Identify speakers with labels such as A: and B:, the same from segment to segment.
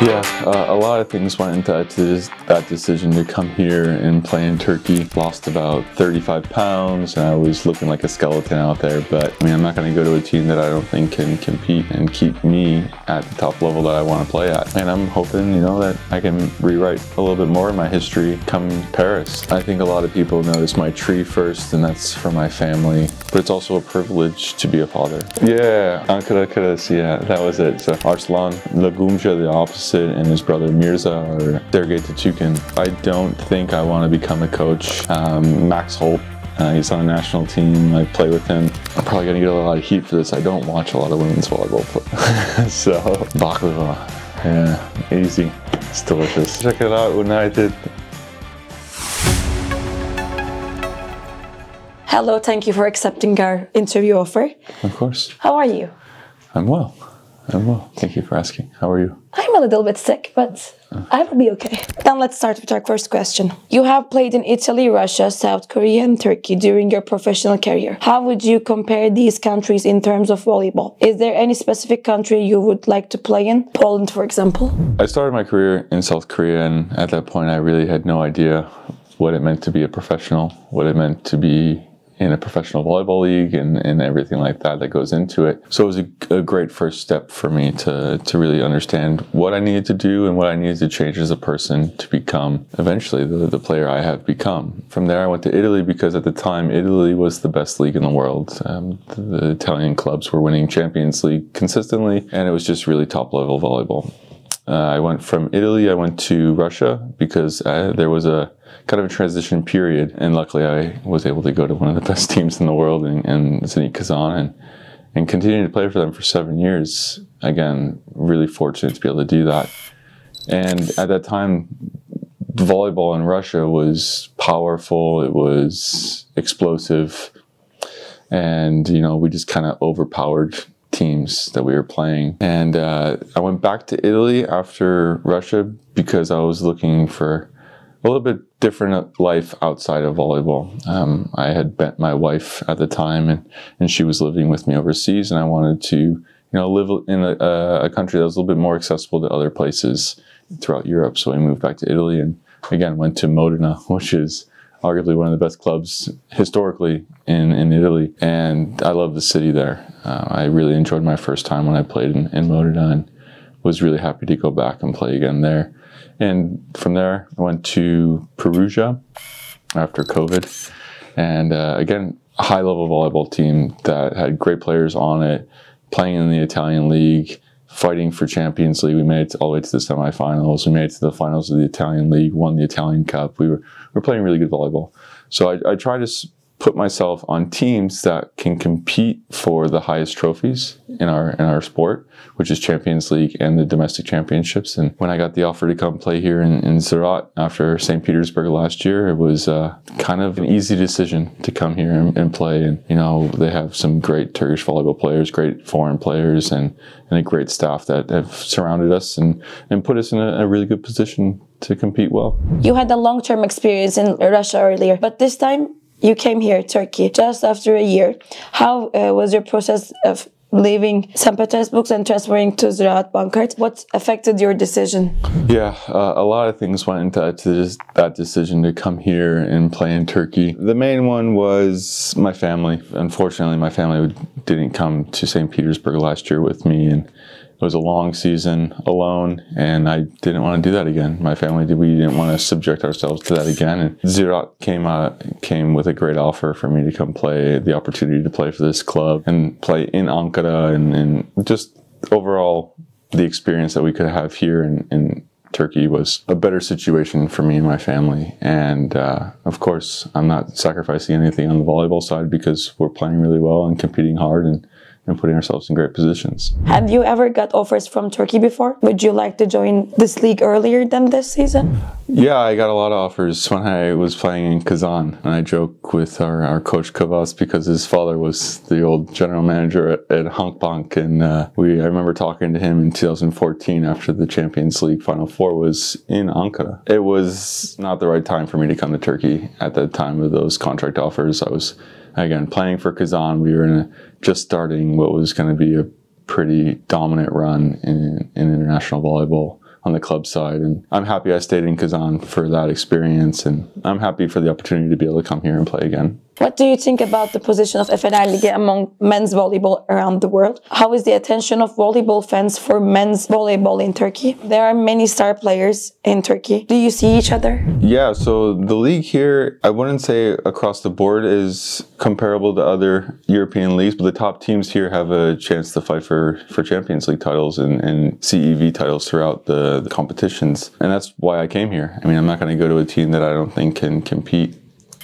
A: Yeah, a lot of things went into that decision to come here and play in Turkey. Lost about 35 pounds and I was looking like a skeleton out there, but I mean, I'm not going to go to a team that I don't think can compete and keep me at the top level that I want to play at. And I'm hoping, you know, that I can rewrite a little bit more of my history come Paris. I think a lot of people notice my tree first, and that's for my family, but it's also a privilege to be a father. Yeah, Ankara Karası, yeah, that was it. So Arslan Lagumja, the opposite, and his brother Mirza are delegated to Tukin. I don't think I want to become a coach. Max Holt, he's on a national team. I play with him. I'm probably going to get a lot of heat for this. I don't watch a lot of women's volleyball. So, baklava, yeah, easy. It's delicious. Check it out, United.
B: Hello, thank you for accepting our interview offer.
A: Of course.
B: How are you?
A: I'm well. I'm well. Thank you for asking. How are you?
B: I'm a little bit sick, but I will be okay. Then let's start with our first question. You have played in Italy, Russia, South Korea, and Turkey during your professional career. How would you compare these countries in terms of volleyball? Is there any specific country you would like to play in? Poland, for example?
A: I started my career in South Korea, and at that point I really had no idea what it meant to be a professional, what it meant to be in a professional volleyball league and everything like that goes into it. So it was a great first step for me to really understand what I needed to do and what I needed to change as a person to become eventually the player I have become. From there I went to Italy because at the time Italy was the best league in the world. The Italian clubs were winning Champions League consistently, and it was just really top level volleyball. I went from Italy, I went to Russia because there was a kind of a transition period, and luckily I was able to go to one of the best teams in the world in Zenit Kazan and continue to play for them for 7 years. Again, really fortunate to be able to do that. And at that time, volleyball in Russia was powerful, it was explosive, and you know, we just kind of overpowered teams that we were playing. And I went back to Italy after Russia because I was looking for a little bit different life outside of volleyball. I had met my wife at the time, and she was living with me overseas, and I wanted to, you know, live in a country that was a little bit more accessible to other places throughout Europe. So I moved back to Italy and again went to Modena, which is arguably one of the best clubs historically in Italy, and I love the city there. I really enjoyed my first time when I played in Modena and was really happy to go back and play again there. And from there, I went to Perugia after COVID, and again, a high-level volleyball team that had great players on it, playing in the Italian league, fighting for Champions League. We made it all the way to the semifinals. We made it to the finals of the Italian league, won the Italian Cup. We were playing really good volleyball. So I tried to put myself on teams that can compete for the highest trophies in our sport, which is Champions League and the domestic championships. And when I got the offer to come play here in Ziraat after St. Petersburg last year, it was kind of an easy decision to come here and play. And you know, they have some great Turkish volleyball players, great foreign players, and a great staff that have surrounded us and put us in a really good position to compete well. You had a long-term experience in Russia earlier, but this time you came here, Turkey, just after a year. How was your process of leaving St. Petersburg and transferring to Ziraat Bankart? What affected your decision? Yeah, a lot of things went into that decision to come here and play in Turkey. The main one was my family. Unfortunately, my family didn't come to St. Petersburg last year with me, and it was a long season alone, and I didn't want to do that again. My family we didn't want to subject ourselves to that again. And Ziraat came with a great offer for me to come play, the opportunity to play for this club and play in Ankara, and just overall the experience that we could have here in Turkey was a better situation for me and my family. And of course, I'm not sacrificing anything on the volleyball side because we're playing really well and competing hard and putting ourselves in great positions. Have you ever got offers from Turkey before? Would you like to join this league earlier than this season? Yeah, I got a lot of offers when I was playing in Kazan. And I joke with our coach Kavas because his father was the old general manager at Halkbank. And I remember talking to him in 2014 after the Champions League Final Four was in Ankara. It was not the right time for me to come to Turkey at that time of those contract offers. I was, again, playing for Kazan. We were just starting what was going to be a pretty dominant run in international volleyball on the club side. And I'm happy I stayed in Kazan for that experience, and I'm happy for the opportunity to be able to come here and play again.
B: What do you think about the position of Efeler Ligi among men's volleyball around the world? How is the attention of volleyball fans for men's volleyball in Turkey? There are many star players in Turkey. Do you see each other?
A: Yeah, so the league here, I wouldn't say across the board is comparable to other European leagues, but the top teams here have a chance to fight for Champions League titles and CEV titles throughout the competitions. And that's why I came here. I mean, I'm not going to go to a team that I don't think can compete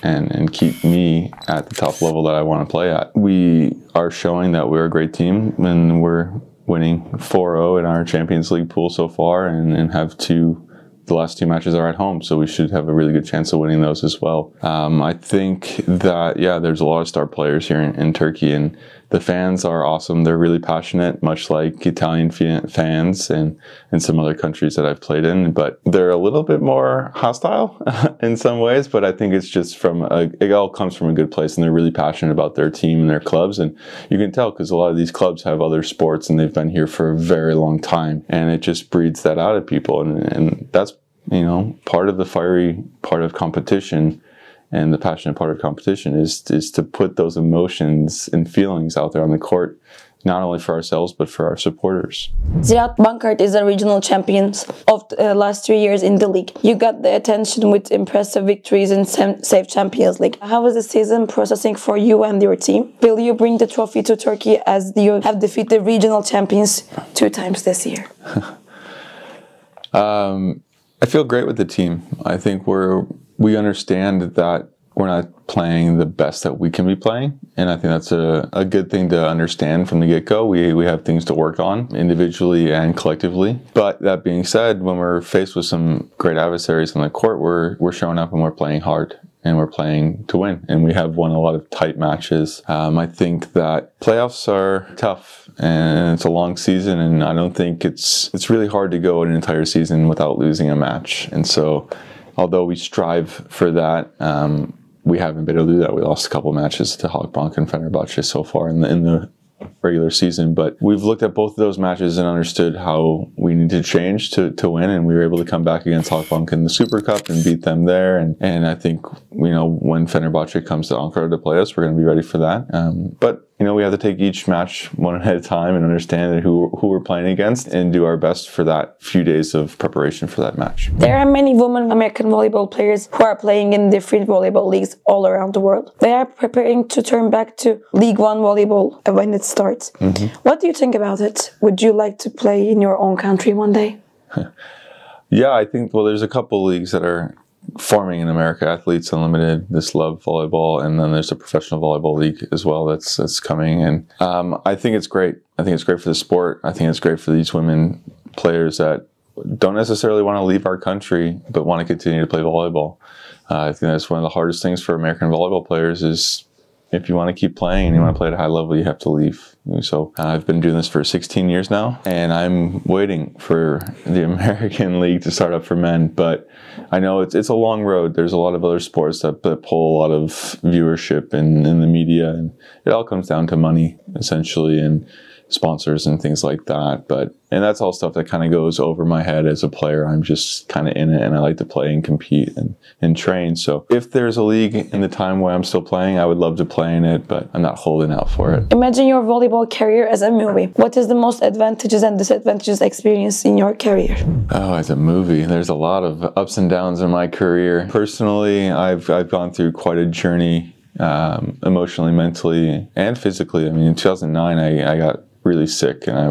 A: and keep me at the top level that I want to play at. We are showing that we're a great team, and we're winning 4-0 in our Champions League pool so far, and have the last 2 matches are at home, so we should have a really good chance of winning those as well. I think that, yeah, there's a lot of star players here in Turkey, and the fans are awesome. They're really passionate, much like Italian fans and some other countries that I've played in, but they're a little bit more hostile in some ways, but I think it's just it all comes from a good place, and they're really passionate about their team and their clubs, and you can tell because a lot of these clubs have other sports and they've been here for a very long time, and it just breeds that out of people, and that's, you know, part of the fiery part of competition. And the passionate part of competition is to put those emotions and feelings out there on the court, not only for ourselves, but for our supporters.
B: Ziraat Bankart is a regional champion of the last 3 years in the league. You got the attention with impressive victories in CEV Champions League. How was the season processing for you and your team? Will you bring the trophy to Turkey as you have defeated regional champions 2 times this year?
A: I feel great with the team. I think we understand that we're not playing the best that we can be playing, and I think that's a good thing to understand from the get-go. We have things to work on individually and collectively. But that being said, when we're faced with some great adversaries on the court, we're showing up and we're playing hard, and we're playing to win, and we have won a lot of tight matches. I think that playoffs are tough, and it's a long season, and I don't think it's really hard to go an entire season without losing a match. And so, although we strive for that, we haven't been able to do that. We lost a couple of matches to Halkbank and Fenerbahce so far in the regular season, but we've looked at both of those matches and understood how we need to change to win, and we were able to come back against Halkbank in the Super Cup and beat them there, and I think, you know, when Fenerbahce comes to Ankara to play us, we're going to be ready for that. But you know, we have to take each match one at a time and understand who we're playing against and do our best for that few days of preparation for that match.
B: There are many women American volleyball players who are playing in different volleyball leagues all around the world. They are preparing to turn back to League One volleyball when it starts. What do you think about it? Would you like to play in your own country one day?
A: Yeah, I think, well, there's a couple leagues that are forming in America. Athletes Unlimited, This Love Volleyball, and then there's a professional volleyball league as well that's coming. And I think it's great. I think it's great for the sport. I think it's great for these women players that don't necessarily want to leave our country, but want to continue to play volleyball. I think that's one of the hardest things for American volleyball players is if you want to keep playing and you want to play at a high level, you have to leave. So I've been doing this for 16 years now, and I'm waiting for the American League to start up for men. But I know it's a long road. There's a lot of other sports that pull a lot of viewership in the media, and it all comes down to money, essentially, and sponsors and things like that. And that's all stuff that kind of goes over my head as a player. I'm just kind of in it, and I like to play and compete and train. So if there's a league in the time where I'm still playing, I would love to play in it, but I'm not holding out for it.
B: Imagine your volleyball career as a movie. What is the most advantages and disadvantages experience in your career?
A: Oh, as a movie, there's a lot of ups and downs in my career. Personally, I've gone through quite a journey, emotionally, mentally, and physically. I mean, in 2009, I got really sick, and I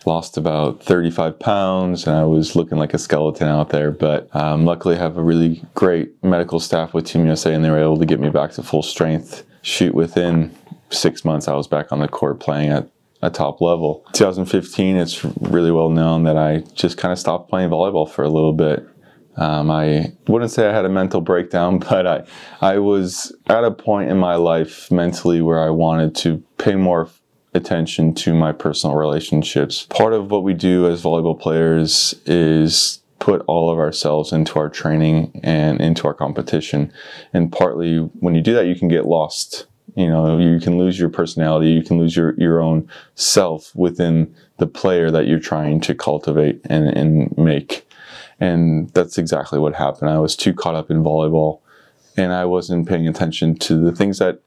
A: lost about 35 pounds, and I was looking like a skeleton out there. But luckily I have a really great medical staff with Team USA, and they were able to get me back to full strength. Shoot, within 6 months I was back on the court playing at a top level. 2015, it's really well known that I just kind of stopped playing volleyball for a little bit. I wouldn't say I had a mental breakdown, but I was at a point in my life mentally where I wanted to pay more attention to my personal relationships. Part of what we do as volleyball players is put all of ourselves into our training and into our competition. And partly when you do that, you can get lost. You know, you can lose your personality, you can lose your own self within the player that you're trying to cultivate and make. And that's exactly what happened. I was too caught up in volleyball, and I wasn't paying attention to the things that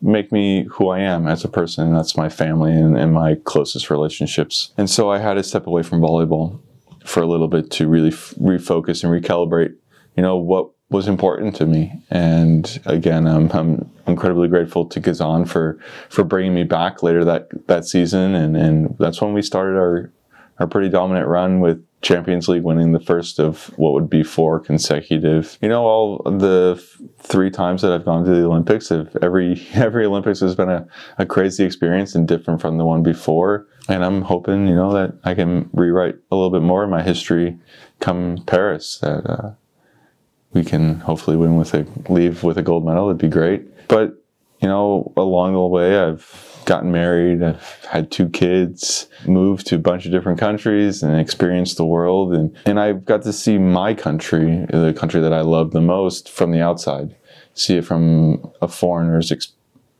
A: make me who I am as a person. And that's my family and my closest relationships. And so I had to step away from volleyball for a little bit to really refocus and recalibrate, what was important to me. And again, I'm incredibly grateful to Kazan for bringing me back later that season. And that's when we started our pretty dominant run with Champions League, winning the first of what would be 4 consecutive. All the 3 times that I've gone to the Olympics, every Olympics has been a crazy experience and different from the one before. And I'm hoping, that I can rewrite a little bit more of my history come Paris, that we can hopefully leave with a gold medal. It'd be great. But, along the way, I've gotten married, I've had 2 kids, moved to a bunch of different countries and experienced the world. And I've got to see my country, the country that I love the most, from the outside. See it from a foreigner's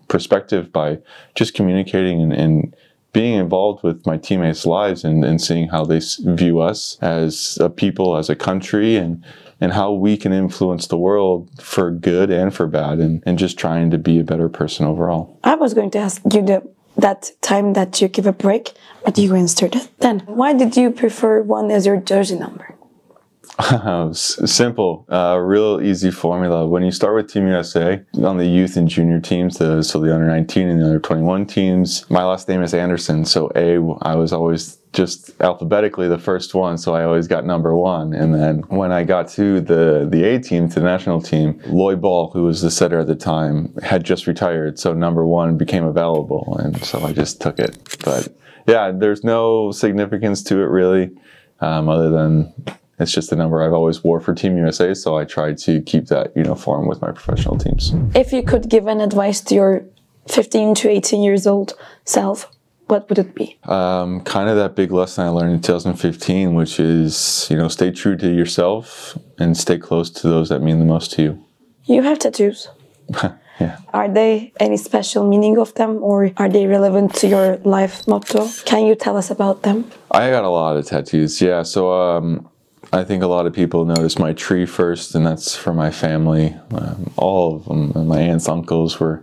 A: perspective by just communicating and being involved with my teammates' lives and seeing how they view us as a people, as a country, and how we can influence the world for good and for bad, and just trying to be a better person overall.
B: I was going to ask you that time that you give a break, but you answered it. Then, why did you prefer 1 as your jersey number?
A: Simple, real easy formula. When you start with Team USA on the youth and junior teams, so the under 19 and the under 21 teams, my last name is Anderson, so I was always just alphabetically the first one, so I always got number 1. And then when I got to the A team, to the national team, Lloyd Ball, who was the setter at the time, had just retired, so number 1 became available, and so I just took it. But yeah, there's no significance to it really, other than it's just the number I've always wore for Team USA, so I tried to keep that uniform with my professional teams.
B: If you could give an advice to your 15 to 18 years old self, what would it be?
A: Kind of that big lesson I learned in 2015, which is, stay true to yourself and stay close to those that mean the most to you.
B: You have tattoos.
A: Yeah.
B: Are they any special meaning of them, or are they relevant to your life motto? Can you tell us about them?
A: I got a lot of tattoos, yeah. So I think a lot of people notice my tree first, and that's for my family. All of them, my aunts, uncles, we're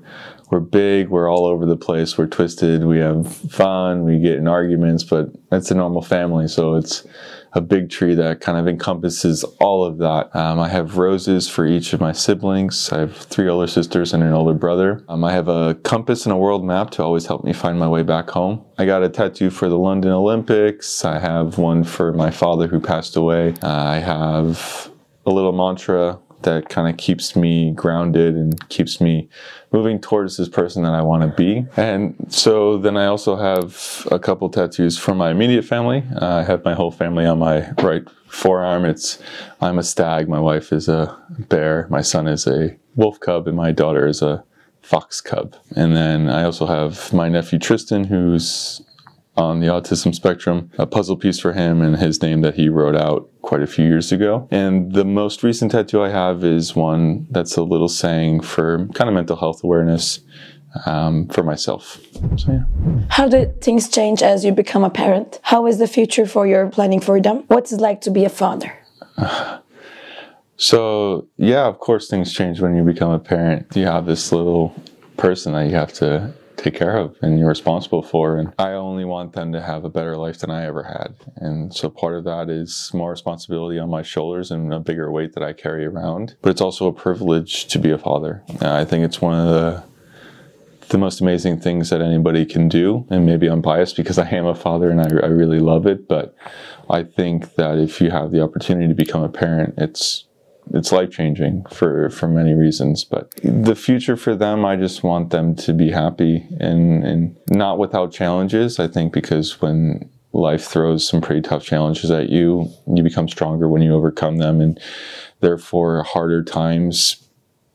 A: big, we're all over the place, we're twisted, we have fun, we get in arguments, but it's a normal family, so it's a big tree that kind of encompasses all of that. I have roses for each of my siblings. I have 3 older sisters and an older brother. I have a compass and a world map to always help me find my way back home. I got a tattoo for the London Olympics. I have one for my father who passed away. I have a little mantra that kind of keeps me grounded and keeps me moving towards this person that I want to be. And so then I also have a couple tattoos from my immediate family. I have my whole family on my right forearm. I'm a stag, my wife is a bear, my son is a wolf cub, and my daughter is a fox cub. And then I also have my nephew Tristan, who's on the autism spectrum, a puzzle piece for him and his name that he wrote out quite a few years ago. And the most recent tattoo I have is one that's a little saying for kind of mental health awareness for myself. So yeah.
B: How did things change as you become a parent? How is the future for your planning for them? What's it like to be a father?
A: So yeah, of course things change when you become a parent. You have this little person that you have to take care of and you're responsible for, and I only want them to have a better life than I ever had. And so part of that is more responsibility on my shoulders and a bigger weight that I carry around, but it's also a privilege to be a father. I think it's one of the most amazing things that anybody can do, and maybe I'm biased because I am a father and I really love it, but I think that if you have the opportunity to become a parent, it's life-changing for many reasons. But the future for them, I just want them to be happy and not without challenges. I think because when life throws some pretty tough challenges at you, you become stronger when you overcome them, and therefore harder times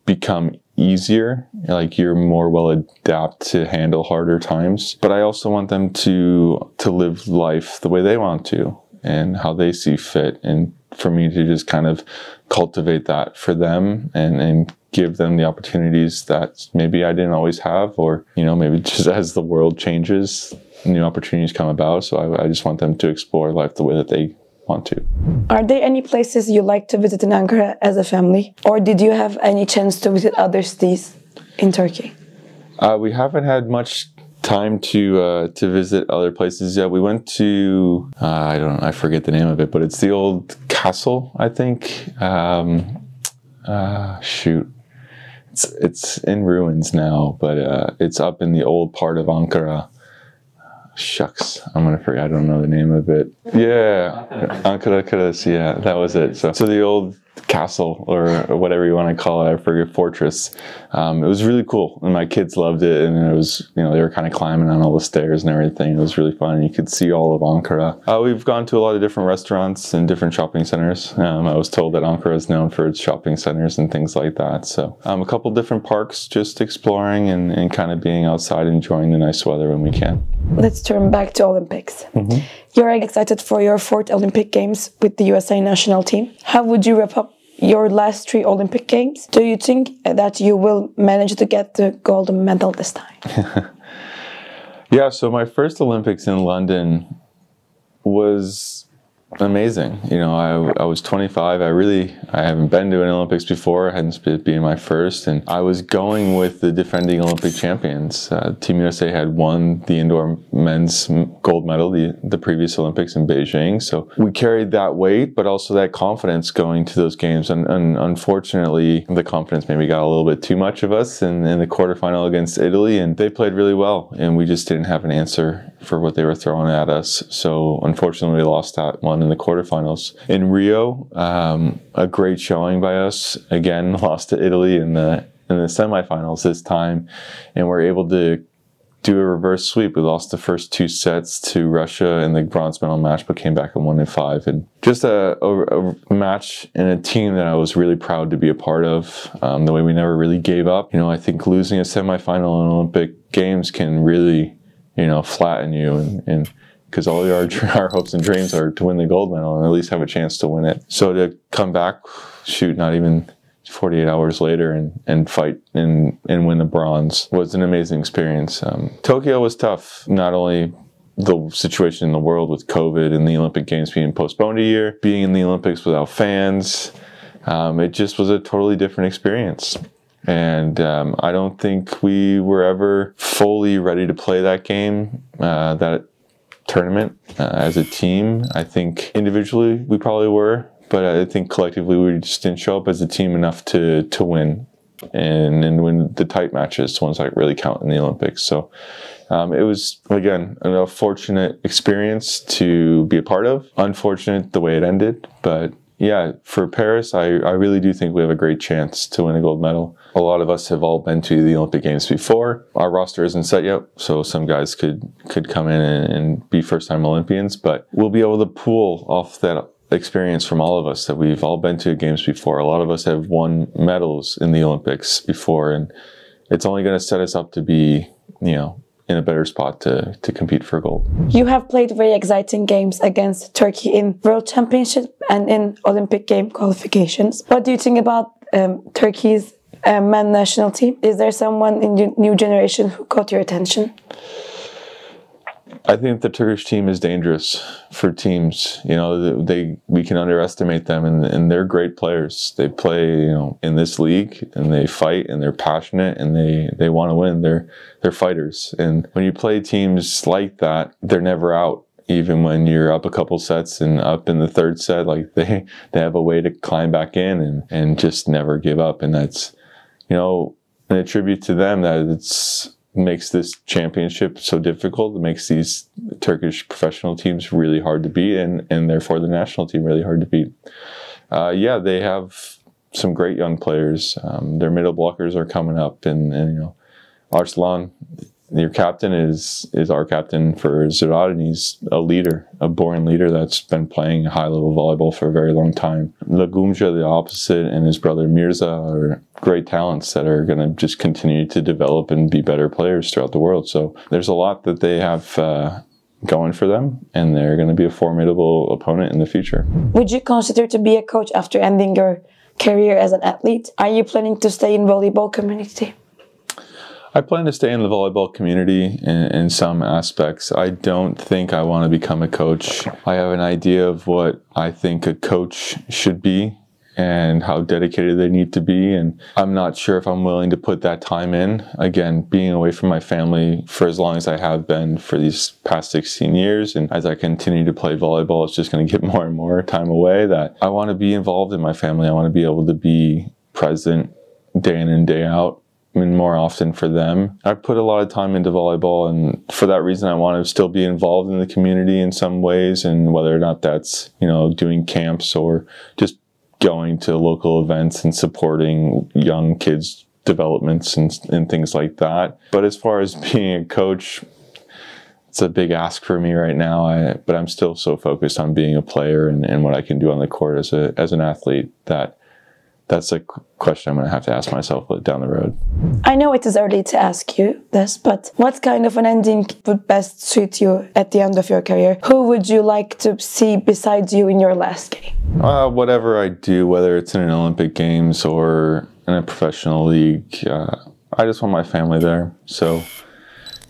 A: become easier. Like you're more well adapted to handle harder times. But I also want them to live life the way they want to and how they see fit, and for me to just kind of cultivate that for them and give them the opportunities that maybe I didn't always have, or, you know, maybe just as the world changes, new opportunities come about. So I just want them to explore life the way that want to.
B: Are there any places you like to visit in Ankara as a family? Or did you have any chance to visit other cities in Turkey?
A: We haven't had much time to visit other places yet. We went to, I forget the name of it, but it's the old castle, I think. Shoot. It's in ruins now, but it's up in the old part of Ankara. Shucks, I'm gonna forget. I don't know the name of it. Yeah, Ankara Kales. Yeah, that was it. So the old castle or whatever you want to call it, I forget, fortress. It was really cool, and my kids loved it. And it was, you know, they were kind of climbing on all the stairs and everything. It was really fun. You could see all of Ankara. We've gone to a lot of different restaurants and different shopping centers. I was told that Ankara is known for its shopping centers and things like that. So a couple different parks, just exploring and kind of being outside, enjoying the nice weather when we can.
B: Let's turn back to Olympics. You're excited for your 4th Olympic Games with the USA national team. How would you wrap up your last 3 Olympic Games? Do you think that you will manage to get the gold medal this time?
A: Yeah, so my first Olympics in London was amazing. You know, I was 25. I haven't been to an Olympics before. I hadn't been my first, and I was going with the defending Olympic champions. Team USA had won the indoor men's gold medal the previous Olympics in Beijing, so we carried that weight, but also that confidence going to those games. And unfortunately, the confidence maybe got a little bit too much of us in the quarterfinal against Italy, and they played really well, and we just didn't have an answer for what they were throwing at us. So unfortunately, we lost that one in the quarterfinals. In Rio, a great showing by us. Again, lost to Italy in the semifinals this time, and we're able to do a reverse sweep. We lost the first 2 sets to Russia in the bronze medal match, but came back in 1-5. And just a match and a team that I was really proud to be a part of. The way we never really gave up. You know, I think losing a semifinal in Olympic Games can really, you know, flatten you, and because all our hopes and dreams are to win the gold medal and at least have a chance to win it. So to come back, shoot, not even 48 hours later and fight and win the bronze was an amazing experience. Tokyo was tough. Not only the situation in the world with COVID and the Olympic Games being postponed a year, being in the Olympics without fans, it just was a totally different experience. And I don't think we were ever fully ready to play that game, that tournament as a team. I think individually we probably were, but I think collectively we just didn't show up as a team enough to win and win the tight matches, the ones that really count in the Olympics. So it was, again, a fortunate experience to be a part of. Unfortunate the way it ended, but yeah, for Paris, I really do think we have a great chance to win a gold medal. A lot of us have all been to the Olympic Games before. Our roster isn't set yet, so some guys could come in and be first-time Olympians, but we'll be able to pull off that experience from all of us that we've all been to games before. A lot of us have won medals in the Olympics before, and it's only going to set us up to be, you know, in a better spot to compete for gold. You
B: have played very exciting games against Turkey in World Championship and in Olympic game qualifications. What do you think about Turkey's men's national team? Is there someone in the new generation who caught your attention?
A: I think the Turkish team is dangerous for teams. You know, we can underestimate them, and they're great players. They play, you know, in this league, and they fight, and they're passionate, and they want to win. They're fighters, and when you play teams like that, they're never out. Even when you're up a couple sets and up in the 3rd set, like they have a way to climb back in and just never give up. And that's, you know, an attribute to them that makes this championship so difficult. It makes these Turkish professional teams really hard to beat, and therefore the national team really hard to beat. Yeah, they have some great young players. Their middle blockers are coming up, and you know, Arslan, your captain, is our captain for Ziraat, and he's a leader, a born leader that's been playing high-level volleyball for a very long time. Lagumja, the opposite, and his brother Mirza are great talents that are going to just continue to develop and be better players throughout the world. So there's a lot that they have going for them, and they're going to be a formidable opponent in the future. Would you consider to be a coach after ending your career as an athlete? Are you planning to stay in volleyball community? I plan to stay in the volleyball community in some aspects. I don't think I want to become a coach. I have an idea of what I think a coach should be and how dedicated they need to be, and I'm not sure if I'm willing to put that time in. Again, being away from my family for as long as I have been for these past 16 years, and as I continue to play volleyball, it's just going to get more and more time away, that I want to be involved in my family. I want to be able to be present day in and day out, and more often for them. I've put a lot of time into volleyball, and for that reason I want to still be involved in the community in some ways, and whether or not that's, you know, doing camps or just going to local events and supporting young kids' developments and things like that. But as far as being a coach, it's a big ask for me right now, but I'm still so focused on being a player and what I can do on the court as an athlete that's a question I'm going to have to ask myself down the road.
B: I know it is early to ask you this, but what kind of an ending would best suit you at the end of your career? Who would you like to see beside you in your last game?
A: Whatever I do, whether it's in an Olympic Games or in a professional league, I just want my family there. So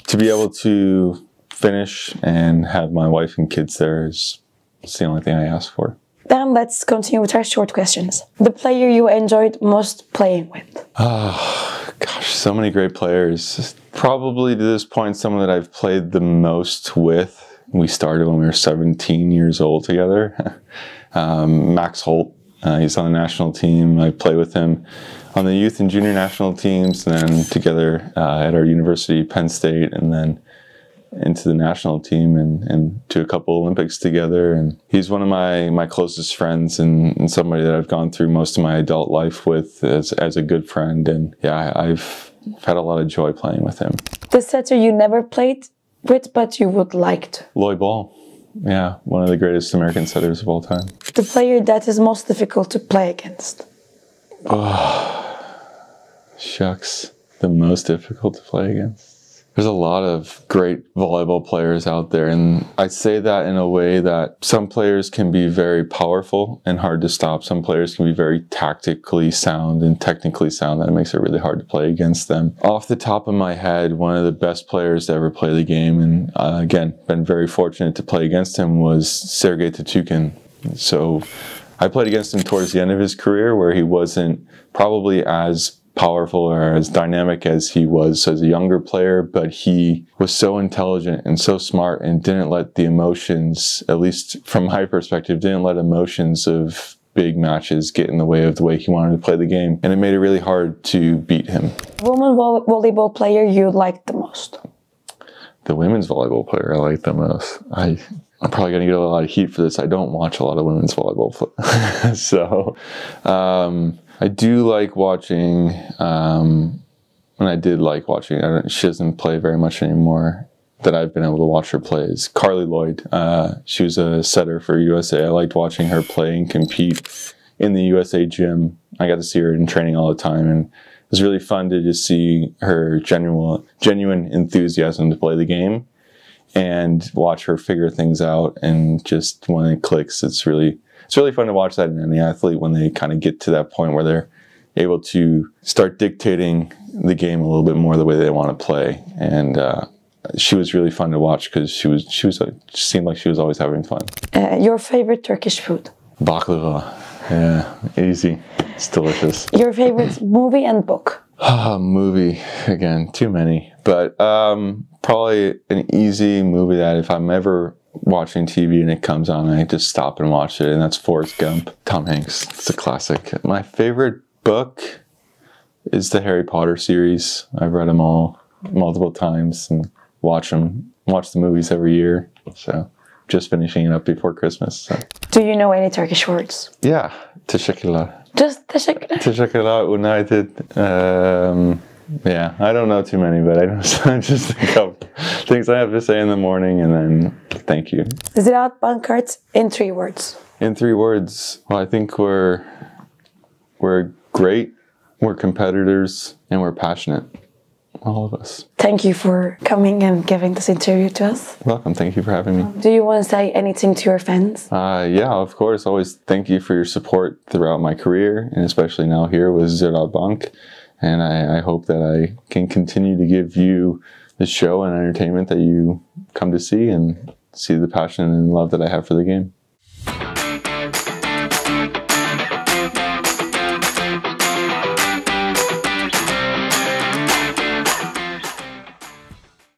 A: to be able to finish and have my wife and kids there is the only thing I ask for.
B: Then let's continue with our short questions. The player you enjoyed most playing with?
A: Oh, gosh, so many great players. Probably to this point, someone that I've played the most with. We started when we were 17 years old together. Max Holt, he's on the national team. I play with him on the youth and junior national teams, and then together at our university, Penn State, and then into the national team and to a couple Olympics together. And he's one of my closest friends and somebody that I've gone through most of my adult life with as a good friend. And yeah, I've had a lot of joy playing with him.
B: The setter you never played with, but you would like to?
A: Lloyd Ball. Yeah, one of the greatest American setters of all time.
B: The player that is most difficult to play against?
A: Oh, shucks. The most difficult to play against. There's a lot of great volleyball players out there, and I say that in a way that some players can be very powerful and hard to stop. Some players can be very tactically sound and technically sound. That makes it really hard to play against them. Off the top of my head, one of the best players to ever play the game, and again, been very fortunate to play against him, was Sergei Tutukin. So I played against him towards the end of his career, where he wasn't probably as powerful or as dynamic as he was as a younger player, but he was so intelligent and so smart and didn't let the emotions, at least from my perspective, didn't let emotions of big matches get in the way of the way he wanted to play the game. And it made it really hard to beat him.
B: Women volleyball player you liked the most?
A: The women's volleyball player I liked the most. I'm probably going to get a lot of heat for this. I don't watch a lot of women's volleyball. So, I do like watching, and I did like watching, she doesn't play very much anymore, that I've been able to watch her play, is Carly Lloyd. She was a setter for USA. I liked watching her play and compete in the USA gym. I got to see her in training all the time, and it was really fun to just see her genuine enthusiasm to play the game and watch her figure things out. And just when it clicks, it's really fun to watch that in any athlete, when they kind of get to that point where they're able to start dictating the game a little bit more the way they want to play. And she was really fun to watch because she seemed like she was always having fun.
B: Your favorite Turkish food?
A: Baklava. Yeah, easy. It's delicious.
B: Your favorite movie and book?
A: Movie, again, too many. But probably an easy movie that if I'm ever watching TV and it comes on, I just stop and watch it, and that's Forrest Gump. Tom Hanks. It's a classic. My favorite book is the Harry Potter series. I've read them all multiple times and watch the movies every year. So just finishing it up before Christmas. So.
B: Do you know any Turkish words?
A: Yeah, teşekkürler.
B: Just teşekkürler.
A: Teşekkürler, united. Yeah, I don't know too many, but I know just a couple things I have to say in the morning, and then thank you.
B: Ziraat Bankkart'ın in 3 words.
A: In 3 words, well, I think we're great, we're competitors, and we're passionate. All of us.
B: Thank you for coming and giving this interview to us.
A: Welcome. Thank you for having me.
B: Do you want to say anything to your fans?
A: Yeah, of course. Always thank you for your support throughout my career, and especially now here with Ziraat Bank. And I hope that I can continue to give you the show and entertainment that you come to see, and see the passion and love that I have for the game.